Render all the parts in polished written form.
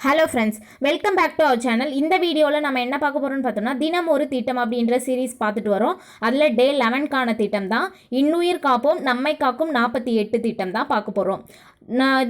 Hello friends, welcome back to our channel. இந்த வீடியோவில் நம்ம என்ன பார்க்க போகிறோம்னு பார்த்தோம்னா, தினம் ஒரு திட்டம் அப்படின்ற சீரீஸ் பார்த்துட்டு வரோம். அதில் டே 11க்கான திட்டம் தான் இன்னுயிர் காப்போம் நம்மை காக்கும் 48 திட்டம் தான் பார்க்க போகிறோம்.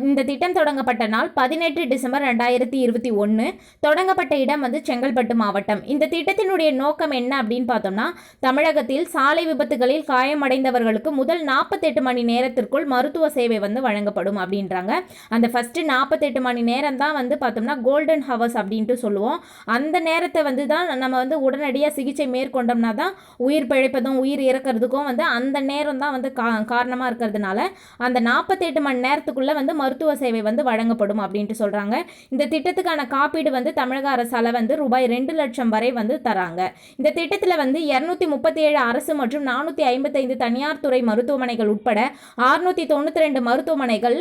இந்த திட்டம் தொடங்கப்பட்ட நாள் 18 டிசம்பர் 2021. தொடங்கப்பட்ட இடம் செங்கல்பட்டு மாவட்டம். இந்த திட்டத்தினுடைய நோக்கம் என்ன அப்படின்னு பார்த்தோம்னா, தமிழகத்தில் சாலை விபத்துகளில் காயமடைந்தவர்களுக்கு முதல் 48 மணி நேரத்திற்குள் மருத்துவ சேவை வழங்கப்படும் அப்படின்றாங்க. அந்த ஃபஸ்ட்டு 48 மணி நேரம் தான் பார்த்தோம்னா கோல்டன் ஹவர்ஸ் அப்படின்ட்டு சொல்லுவோம். அந்த நேரத்தை தான் நம்ம உடனடியாக சிகிச்சை மேற்கொண்டோம்னா தான் உயிர் பிழைப்பதும் உயிர் இறக்கிறதுக்கும் அந்த நேரம் தான் காரணமாக இருக்கிறதுனால அந்த 48 மணி நேரத்துக்குள்ள மருத்துவ சேவை வழங்கப்படும் அப்படின்ட்டு சொல்றாங்க. இந்த திட்டத்துக்கான காப்பீடு தமிழக அரசால ரூபாய் 2 லட்சம் வரை தராங்க. இந்த திட்டத்தில் 237 அரசு மற்றும் 455 தனியார் துறை மருத்துவமனைகள் உட்பட 692 மருத்துவமனைகள்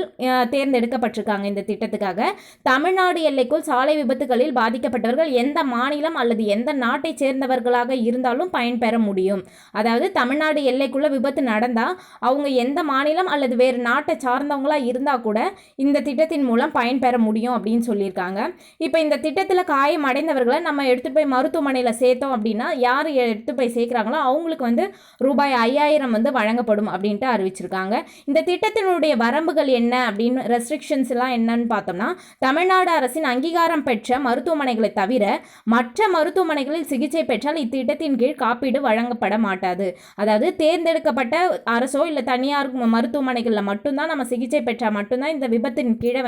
தேர்ந்தெடுக்கப்பட்டிருக்காங்க. இந்த திட்டத்துக்காக தமிழ்நாடு எல்லைக்குள் சாலை விபத்துகளில் பாதிக்கப்பட்டவர்கள் எந்த மாநிலம் அல்லது எந்த நாட்டை சேர்ந்தவர்களாக இருந்தாலும் பயன்பெற முடியும். அதாவது தமிழ்நாடு எல்லைக்குள்ள விபத்து நடந்தா அவங்க எந்த மாநிலம் அல்லது வேறு நாட்டை சார்ந்தவங்களா இருந்தா கூட இந்த திட்டத்தின் மூலம் பயன்பெற முடியும் அப்படின்னு சொல்லியிருக்காங்க. இப்போ இந்த திட்டத்தில் காயம் அடைந்தவர்களை நம்ம எடுத்துட்டு போய் மருத்துவமனையில் சேர்த்தோம் அப்படின்னா யார் எடுத்து போய் சேர்க்குறாங்களோ அவங்களுக்கு ரூபாய் 5000 வழங்கப்படும் அப்படின்ட்டு அறிவிச்சிருக்காங்க. இந்த திட்டத்தினுடைய வரம்புகள் என்ன அப்படின்னு ரெஸ்ட்ரிக்ஷன்ஸ் எல்லாம் என்னன்னு பார்த்தோம்னா, தமிழ்நாடு அரசின் அங்கீகாரம் பெற்ற மருத்துவமனைகளை தவிர மற்ற மருத்துவமனைகளில் சிகிச்சை பெற்றால் இத்திட்டத்தின் கீழ் காப்பீடு வழங்கப்பட மாட்டாது. அதாவது தேர்ந்தெடுக்கப்பட்ட அரசோ இல்லை தனியார் மருத்துவமனைகளில் மட்டும்தான் நம்ம சிகிச்சை பெற்றால் மட்டும்தான் இந்த விபத்தின் கீழே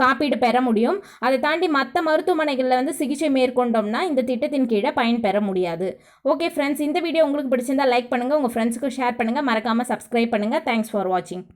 காப்பீடு பெற முடியும். அதை தாண்டி மற்ற மருத்துவமனைகளில் சிகிச்சை மேற்கொண்டோம்னா இந்த திட்டத்தின் கீழே பயன் பெற முடியாது. ஓகே ஃப்ரெண்ட்ஸ், இந்த வீடியோ உங்களுக்கு பிடிச்சிருந்தா லைக் பண்ணுங்கள், உங்கள் ஃப்ரெண்ட்ஸுக்கு ஷேர் பண்ணுங்கள், மறக்காமல் சப்ஸ்கிரைப் பண்ணுங்கள். தேங்க்ஸ் ஃபார் வாட்சிங்.